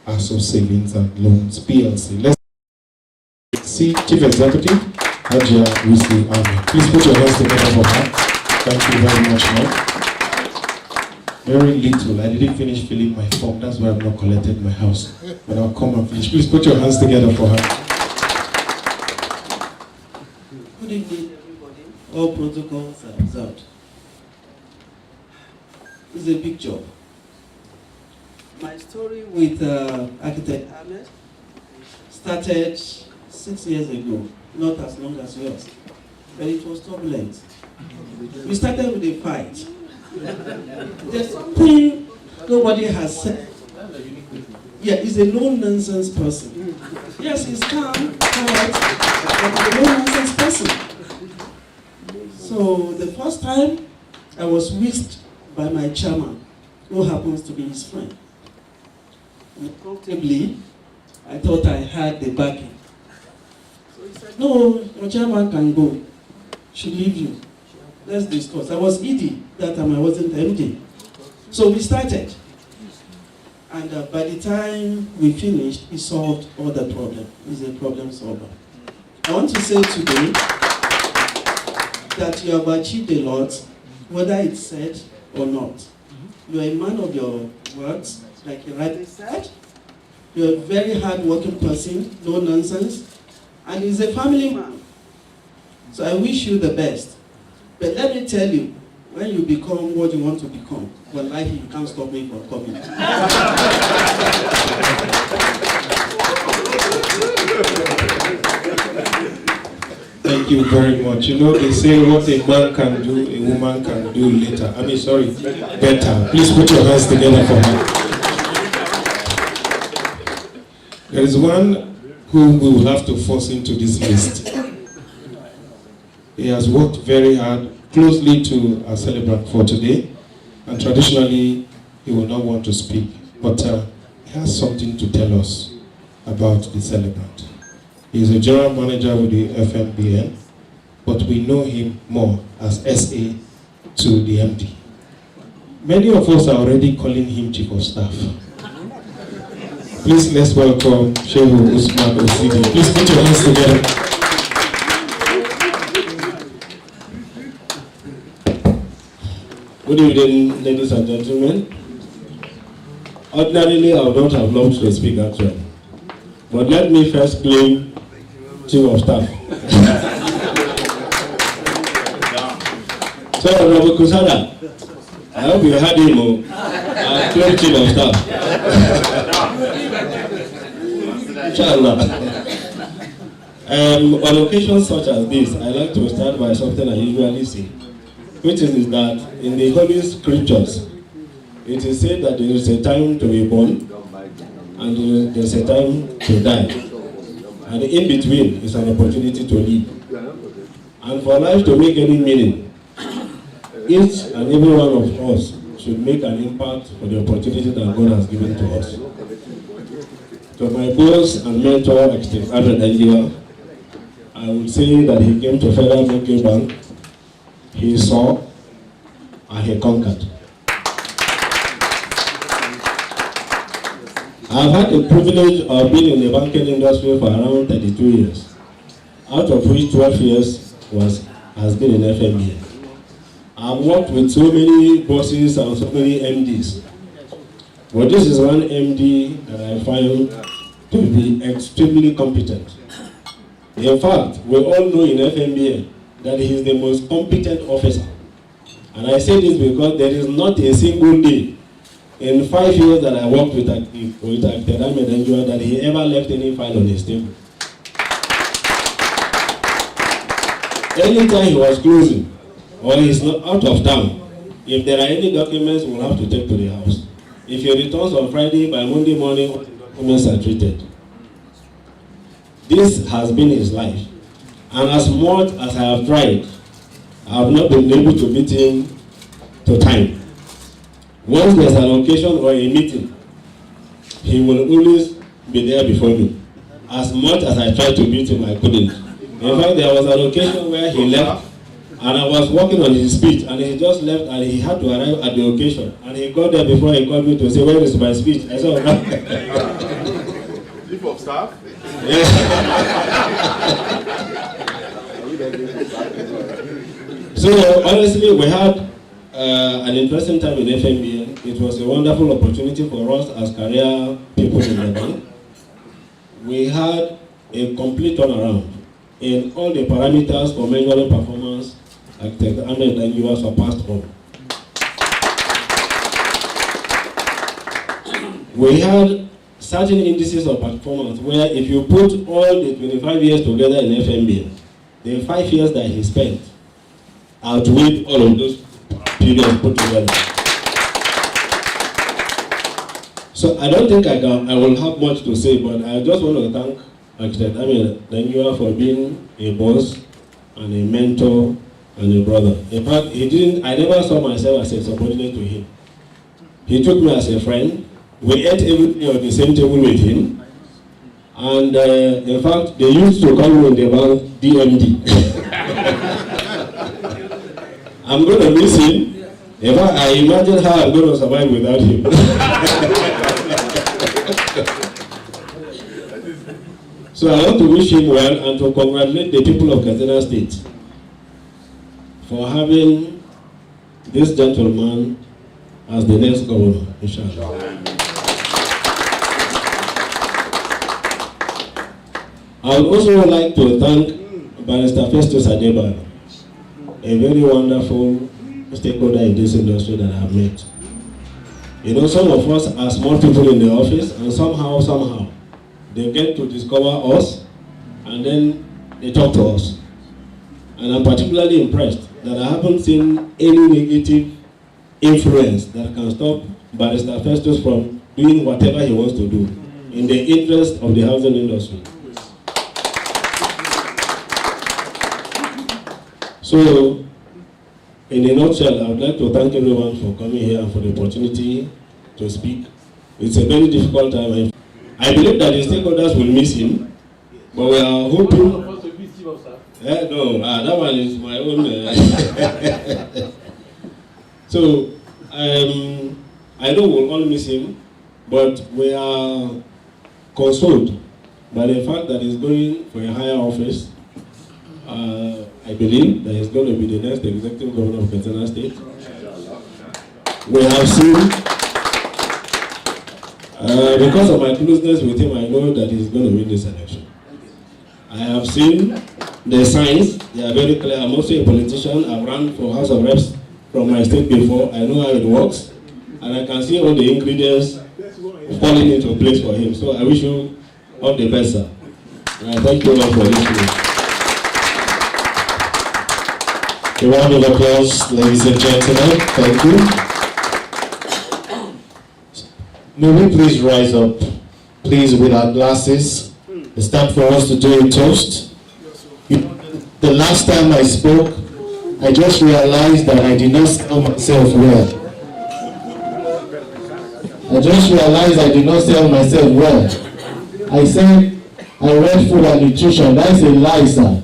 ASO Savings and Loans PLC. Let's see Chief Executive Hajia Wisi Ahmed. Please put your hands together for her. Thank you very much, ma'am. Very little. I didn't finish filling my form. That's why I'm not collected my house. But I'll come and finish. Please put your hands together for her. Good evening, everybody. All protocols are observed. It's a big job. My story with Architect Ahmed started 6 years ago, not as long as yours, but it was turbulent. We started with a fight. There's something nobody has said. Yeah, he's a no-nonsense person. Yes, he's calm, quiet, but he's a no-nonsense person. So the first time, I was whisked by my chairman, who happens to be his friend. Comfortably, I thought I had the backing. So he said, no, your chairman can go. She'll leave you. Let's discuss. I was ED that time, I wasn't MD. So we started. And by the time we finished, he solved all the problems. He's a problem solver. I want to say today that you have achieved a lot, whether it's said or not. You are a man of your words, like you rightly said. You're a very hard-working person, no nonsense, and he's a family man. So I wish you the best. But let me tell you, when you become what you want to become, wallahi, you can't stop me from coming. Thank you very much. You know, they say what a man can do, a woman can do later. Better. Please put your hands together for her. There is one whom we will have to force into this list. He has worked very hard, closely to our celebrant for today, and traditionally he will not want to speak, but he has something to tell us about the celebrant. He is a general manager with the FMBN, but we know him more as SA to the MD. Many of us are already calling him Chief of Staff. Please let's welcome Shehu Usman Osidi. Please put your hands together. Good evening, ladies and gentlemen. Ordinarily, I would not have loved to speak actually. But let me first claim Chief of Staff. So, Honorable Kusada, I hope you heard him. I claim Chief of Staff. Inshallah. On occasions such as this, I like to start by something I usually say, which is that in the Holy Scriptures, it is said that there is a time to be born and there is a time to die. And in between is an opportunity to live. And for life to make any meaning, each and every one of us should make an impact for the opportunity that God has given to us. To my boss and mentor, Ahmed Dangiwa, I would say that he came to Federal Banking Bank, he saw, and he conquered. I've had the privilege of being in the banking industry for around 32 years, out of which 12 years has been in FMBA. I've worked with so many bosses and so many MDs. But this is one MD that I find to be extremely competent. In fact, we all know in FMBA that he is the most competent officer. And I say this because there is not a single day in 5 years that I worked with Ahmed Dangiwa that he ever left any file on his table. Anytime he was closing or he's not out of town, if there are any documents, we'll have to take to the house. If he returns on Friday, by Monday morning, all the documents are treated. This has been his life. And as much as I have tried, I have not been able to beat him to time. Once there's an occasion or a meeting, he will always be there before me. As much as I tried to beat him, I couldn't. In fact, there was an occasion where he left, and I was working on his speech, and he just left, and he had to arrive at the occasion. And he got there before he called me to say, where is my speech? I said, of staff? So honestly, we had an interesting time in FMBN. It was a wonderful opportunity for us as career people in the bank. We had a complete turnaround in all the parameters for measuring performance. Architect Ahmed Dangiwa surpassed all. We had certain indices of performance where if you put all the 25 years together in FMBN, the 5 years that he spent outweighed all of those periods put together. So I don't think I will have much to say, but I just want to thank Architect Ahmed Dangiwa for being a boss and a mentor and a brother. In fact, I never saw myself as a subordinate to him. He took me as a friend. We ate every day on the same table with him. And in fact, they used to call me in the bank DMD. I'm going to miss him. In fact, I imagine how I'm going to survive without him. So I want to wish him well and to congratulate the people of Katsina State for having this gentleman as the next governor, inshallah. I would also like to thank Barrister Festus Adebayo, a very wonderful stakeholder in this industry that I have met. You know, some of us are small people in the office, and somehow, they get to discover us, and then they talk to us. And I'm particularly impressed that I haven't seen any negative influence that can stop Barrister Festus from doing whatever he wants to do in the interest of the housing industry. So, in a nutshell, I would like to thank everyone for coming here and for the opportunity to speak. It's a very difficult time. I believe that the stakeholders will miss him, but we are hoping. No, that one is my own. So, I know we'll all miss him, but we are consoled by the fact that he's going for a higher office. I believe that he's going to be the next executive governor of Katsina State. We have seen, because of my closeness with him, I know that he's going to win this election. I have seen the signs, they are very clear. I'm also a politician. I've run for House of Reps from my state before. I know how it works. And I can see all the ingredients falling into place for him. So I wish you all the best, sir. Thank you all for listening. A round of applause, ladies and gentlemen. Thank you. May we please rise up, please, with our glasses. It's time for us to do a toast. The last time I spoke, I just realized that I did not sell myself well. I said I read food and nutrition. That's a lie, sir.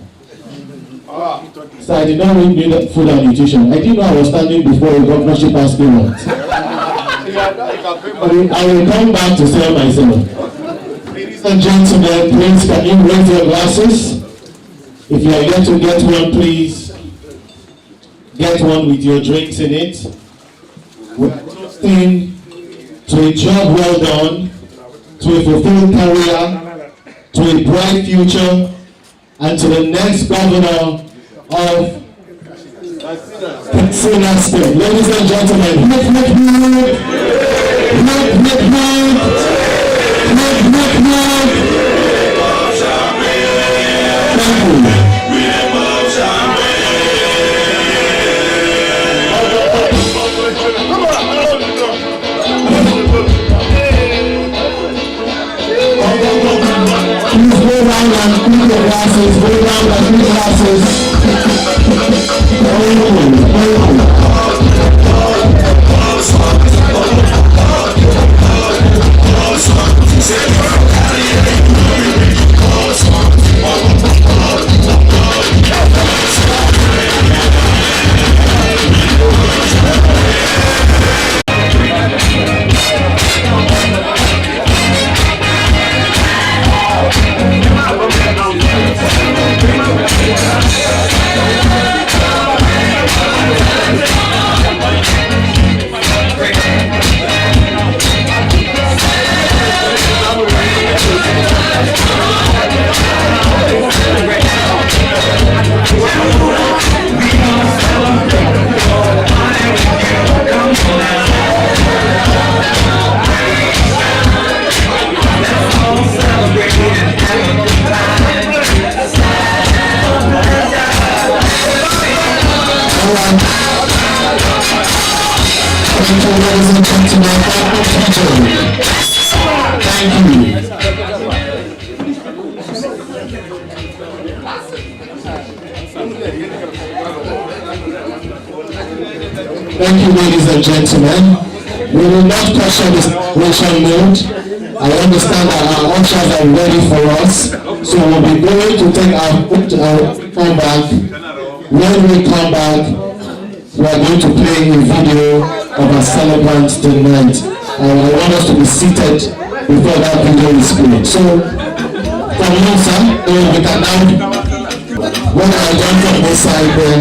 So I did not read food and nutrition. I didn't know I was standing before a governorship aspirant. I will come back to sell myself. Ladies and gentlemen, please can you raise your glasses? If you are yet to get one, please get one with your drinks in it. We are toasting to a job well done, to a fulfilled career, to a bright future, and to the next governor of Katsina State. Ladies and gentlemen, please go round and clean your glasses, go round and clean glasses. Thank you, ladies and gentlemen. Thank you. Thank you, ladies and gentlemen. We will not question this motion mode. I understand that our ushers are ready for us, so we'll be going to take our come back. When we come back, we are going to play a video of our celebrants tonight. And I want us to be seated before that video is played. So, from you, sir, we can now, when I join from this side, then.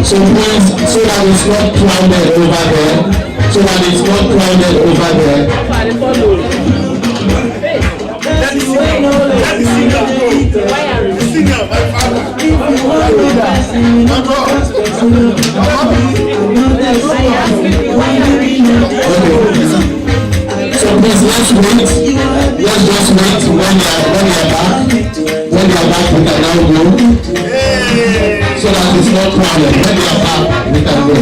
So please, so that it's not crowded over there, so that it's not crowded over there. So please, let's wait. Let's just wait when they are back. When they are back, we can now go. So that it's not crowded. When they are back, we can go.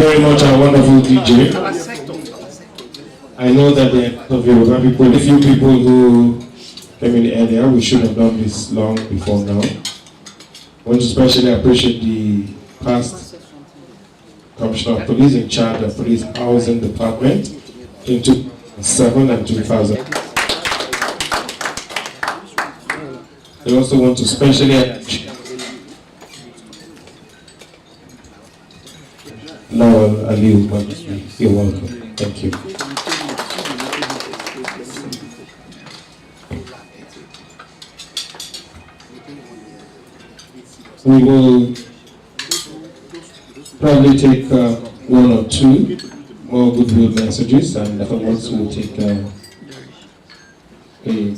very much, our wonderful DJ. I know that there are of Yoruba people, a few people who came in earlier. We should have done this long before now. I want to especially appreciate the past Commissioner of Police in charge of Police Housing Department in 2007 and 2000. I also want to especially appreciate Lawal Aliu Magistri. You're welcome. Thank you. We will probably take one or two more goodwill messages, and afterwards we'll take a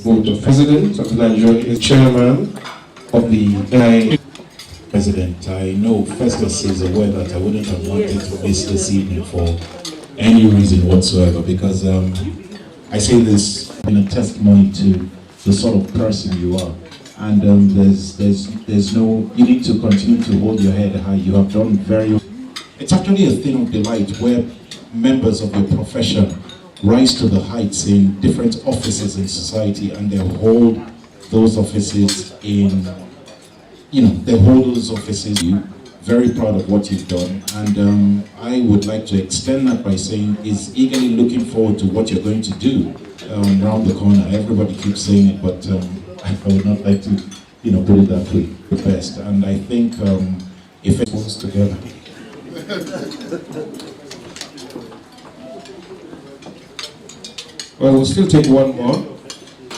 vote of President of Nigeria, is Chairman of the President. I know Festus is aware that I wouldn't have wanted to miss this evening for any reason whatsoever, because I say this in a testimony to the sort of person you are. And there's no, you need to continue to hold your head high. You have done very, it's actually a thing of delight where members of your profession rise to the heights in different offices in society, and they hold those offices in, they hold those offices. Very proud of what you've done, and I would like to extend that by saying is eagerly looking forward to what you're going to do around the corner. Everybody keeps saying it, but I would not like to, put it that way. The best, and I think if it goes together. Well, we'll still take one more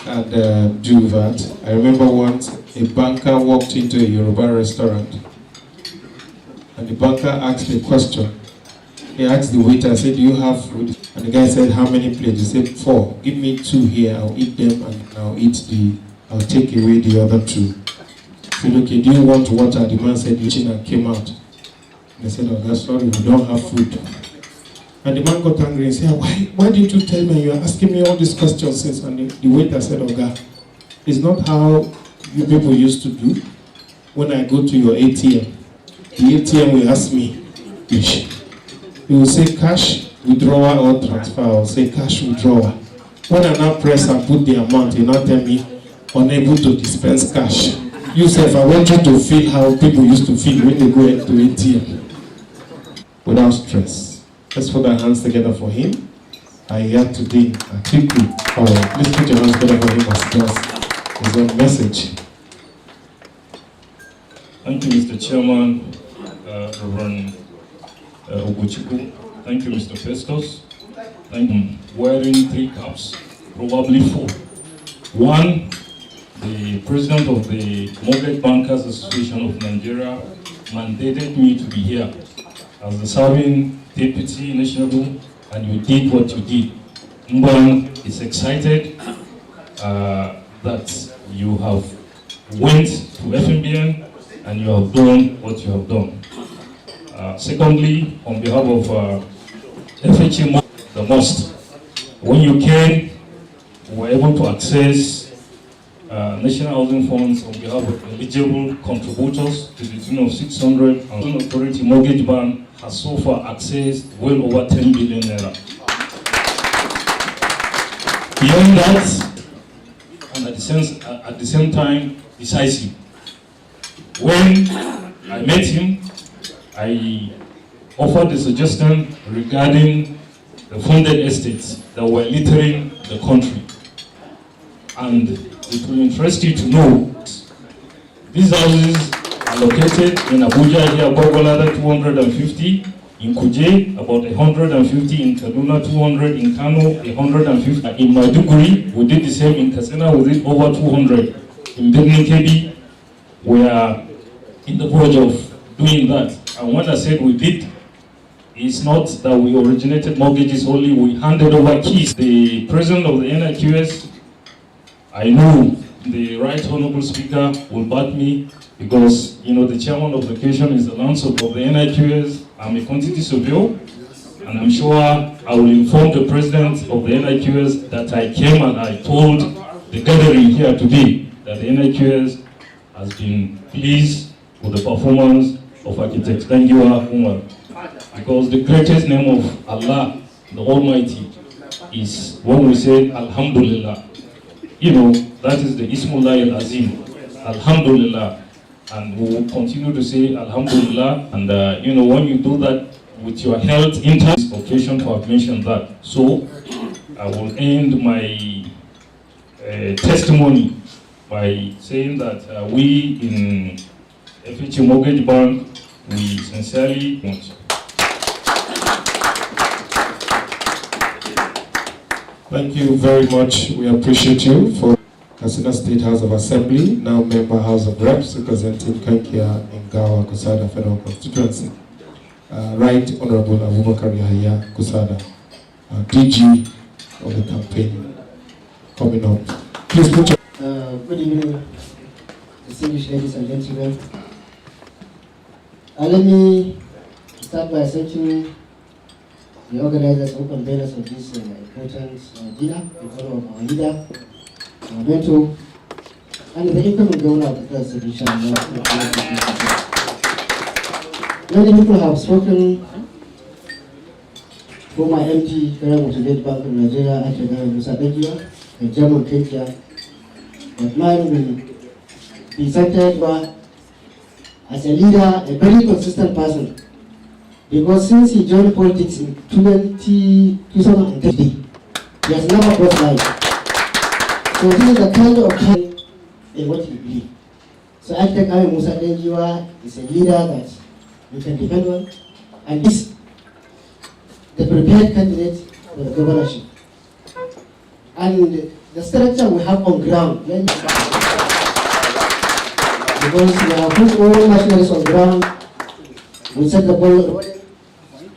and do that. I remember once a banker walked into a Yoruba restaurant, and the banker asked a question. He asked the waiter, said, "Do you have food?" And the guy said, "How many plates?" He said, 4. "Give me 2 here. I'll eat them, and I'll take away the other 2." He said, "Okay, do you want water?" The man said, "Eating," and came out. And they said, "Oh, that's sorry, we don't have food." And the man got angry and said, why didn't you tell me? You are asking me all these questions since. And the waiter said, "Oh, God, it's not how you people used to do. When I go to your ATM, the ATM will ask me, you will say cash withdrawal or transfer. I will say cash withdrawal. When I now press and put the amount, you now tell me unable to dispense cash. You say, I want you to feel how people used to feel when they go into ATM without stress." Let's put our hands together for him. I hear today a quickly. All right, please put your hands together for him as he does his own message. Thank you, Mr. Chairman, Reverend Oguchiku. Thank you, Mr. Festus. Thank you. Wearing 3 caps, probably 4. 1, the president of the Mortgage Bankers Association of Nigeria mandated me to be here as the serving deputy national, and you did what you did. Mbang is excited that you have went to FMBN and you have done what you have done. Secondly, on behalf of FHA, the most, when you came, we were able to access national housing funds on behalf of eligible contributors to the tune of 600, and the Authority Mortgage Bank has so far accessed well over 10 billion naira. Beyond that, and at the same time, decisive. When I met him, I offered a suggestion regarding the funded estates that were littering the country. And it will interest you to know these houses are located in Abuja, here, Gogola, 250, in Kuje, about 150, in Kaduna, 200, in Kano, 150. In Maiduguri, we did the same. In Katsina, we did over 200. In Birnin Kebbi, we are in the verge of doing that. And when I said we did, it's not that we originated mortgages only, we handed over keys. The president of the NIQS, I know the Right Honorable Speaker will back me, because the chairman of the occasion is the Lancer of the NIQS. I'm a quantity surveyor, and I'm sure I will inform the president of the NIQS that I came and I told the gathering here today that the NIQS has been pleased with the performance of Architect Dangiwa Umar. Because the greatest name of Allah, the Almighty, is when we say Alhamdulillah. You know, that is the Ismullah al-Azim, Alhamdulillah. And we will continue to say Alhamdulillah. And you know, when you do that with your health intact, this occasion to have mentioned that. So I will end my testimony by saying that we in FHA Mortgage Bank, we sincerely want. Thank you very much. We appreciate you for Katsina State House of Assembly, now member House of Reps, representing Kankia and Gawa Kusada Federal Constituency. Right Honorable Abubakar Yahya Kusada, DG of the campaign coming up. Please put your... Good evening, distinguished ladies and gentlemen. Let me start by thanking the organizers and conveners of this important dinner in honor of our leader, our mentor, and the incoming governor of the third sedition. Many people have spoken for my MD, Federal Motivate Bank of Nigeria, Ahmed Dangiwa, and German Kenya, but mine will be centered by as a leader, a very consistent person. Because since he joined politics in 2013, he has never crossed line. So he is the kind of guy in what he believes. So Ahmed Dangiwa is a leader that we can depend on, and is the prepared candidate for the governorship. And the structure we have on ground, because we have put all machineries on ground, we set the ball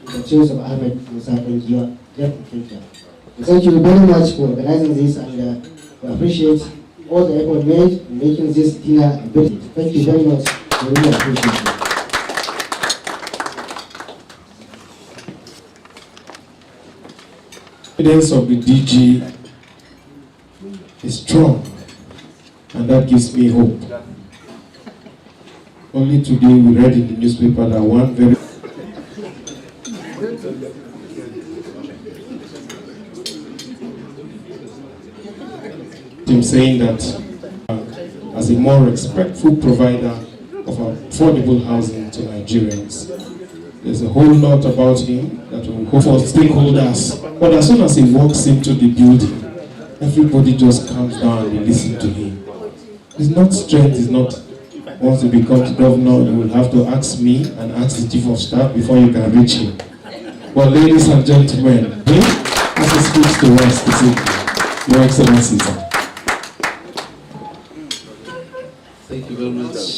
the choice of Ahmed Dangiwa. Thank you very much for organizing this, and we appreciate all the effort made in making this dinner a good. Thank you very much. We really appreciate it. Evidence of the DG is strong, and that gives me hope. Only today we read in the newspaper that one very him saying that as a more respectful provider of affordable housing to Nigerians. There's a whole lot about him that will hope for stakeholders. But as soon as he walks into the building, everybody just calms down and listen to him. It's not strength, it's not. Once he becomes governor, you will have to ask me and ask the chief of staff before you can reach him. But ladies and gentlemen, as he speaks to us this evening, Your Excellency, sir. Thank you very much.